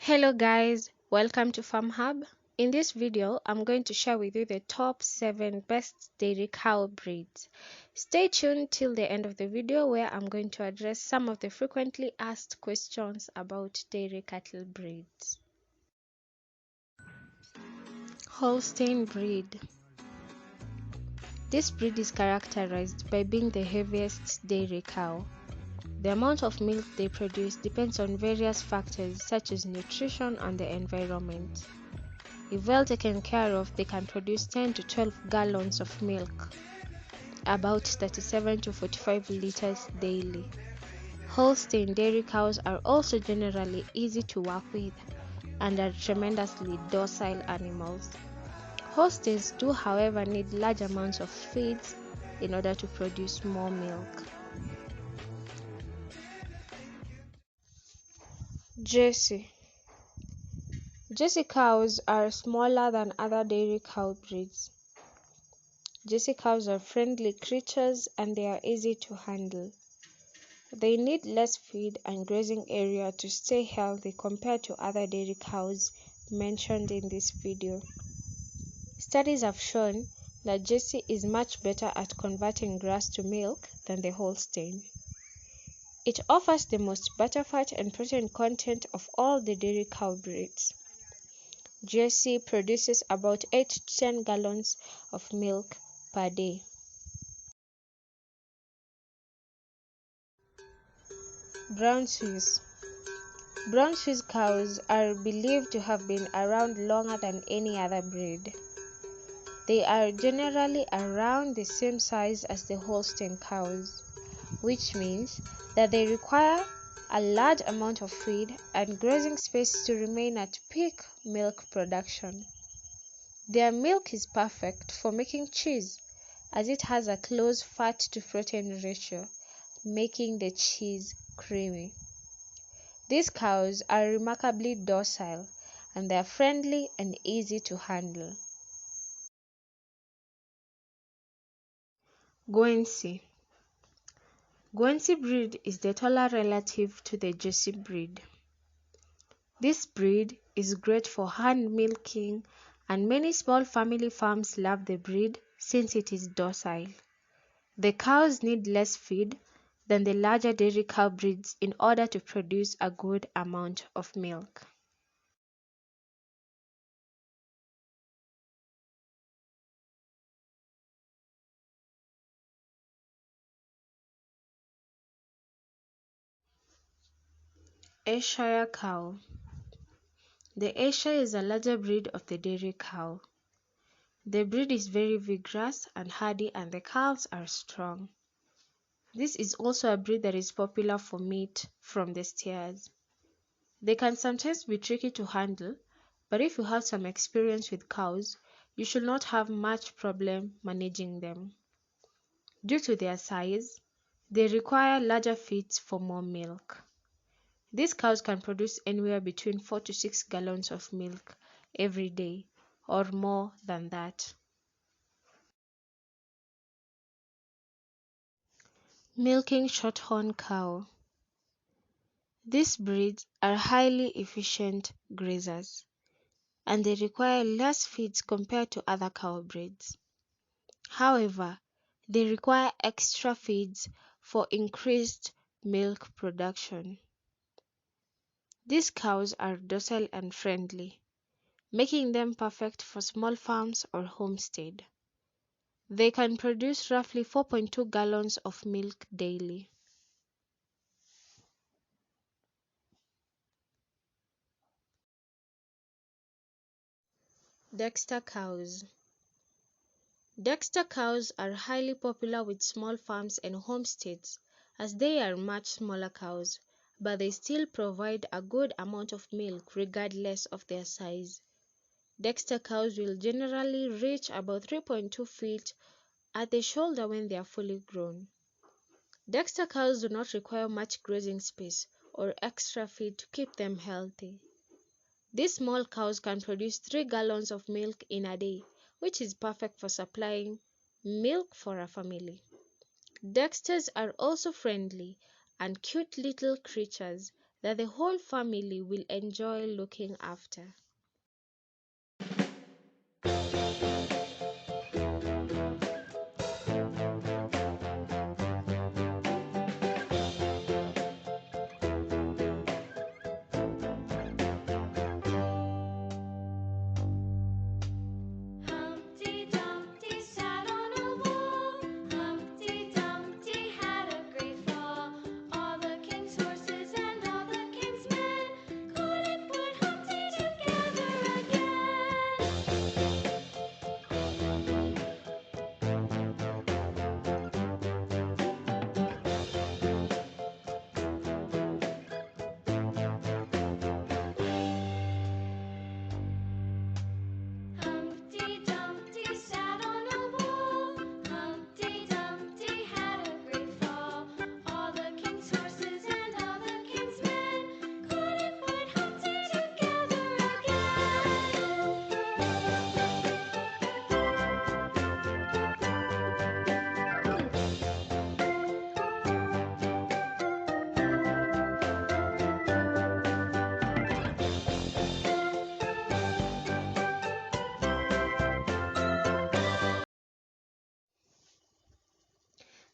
Hello guys, welcome to Farm Hub. In this video, I'm going to share with you the top 7 best dairy cow breeds. Stay tuned till the end of the video where I'm going to address some of the frequently asked questions about dairy cattle breeds. Holstein breed. This breed is characterized by being the heaviest dairy cow. The amount of milk they produce depends on various factors such as nutrition and the environment. If well taken care of, they can produce 10 to 12 gallons of milk, about 37 to 45 liters daily. Holstein dairy cows are also generally easy to work with and are tremendously docile animals. Holsteins do, however, need large amounts of feeds in order to produce more milk. Jersey. Jersey cows are smaller than other dairy cow breeds. Jersey cows are friendly creatures and they are easy to handle. They need less feed and grazing area to stay healthy compared to other dairy cows mentioned in this video. Studies have shown that Jersey is much better at converting grass to milk than the Holstein. It offers the most butterfat and protein content of all the dairy cow breeds. Jersey produces about 8 to 10 gallons of milk per day. Brown Swiss. Brown Swiss cows are believed to have been around longer than any other breed. They are generally around the same size as the Holstein cows, which means that they require a large amount of feed and grazing space to remain at peak milk production. Their milk is perfect for making cheese, as it has a close fat to protein ratio, making the cheese creamy. These cows are remarkably docile and they are friendly and easy to handle. Guernsey. Guernsey breed is the taller relative to the Jersey breed. This breed is great for hand milking and many small family farms love the breed since it is docile. The cows need less feed than the larger dairy cow breeds in order to produce a good amount of milk. Ayrshire cow. The Ayrshire is a larger breed of the dairy cow. The breed is very vigorous and hardy and the calves are strong. This is also a breed that is popular for meat from the steers. They can sometimes be tricky to handle, but if you have some experience with cows, you should not have much problem managing them. Due to their size, they require larger feeds for more milk. These cows can produce anywhere between 4 to 6 gallons of milk every day, or more than that. Milking Shorthorn cow. These breeds are highly efficient grazers, and they require less feeds compared to other cow breeds. However, they require extra feeds for increased milk production. These cows are docile and friendly, making them perfect for small farms or homestead. They can produce roughly 4.2 gallons of milk daily. Dexter cows. Dexter cows are highly popular with small farms and homesteads as they are much smaller cows, but they still provide a good amount of milk regardless of their size. Dexter cows will generally reach about 3.2 feet at the shoulder when they are fully grown. Dexter cows do not require much grazing space or extra feed to keep them healthy. These small cows can produce 3 gallons of milk in a day, which is perfect for supplying milk for a family. Dexters are also friendly and cute little creatures that the whole family will enjoy looking after. Humpty Dumpty sat on a wall. Humpty Dumpty had a great fall. All the king's horses and all the king's men couldn't put Humpty together again. Humpty Dumpty sat on a wall. Humpty Dumpty had a great fall. All the king's horses and all the king's men couldn't put Humpty together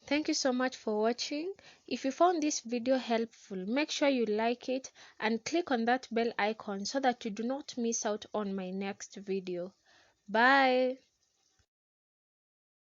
Thank you so much for watching. If you found this video helpful, make sure you like it and click on that bell icon so that you do not miss out on my next video. Bye.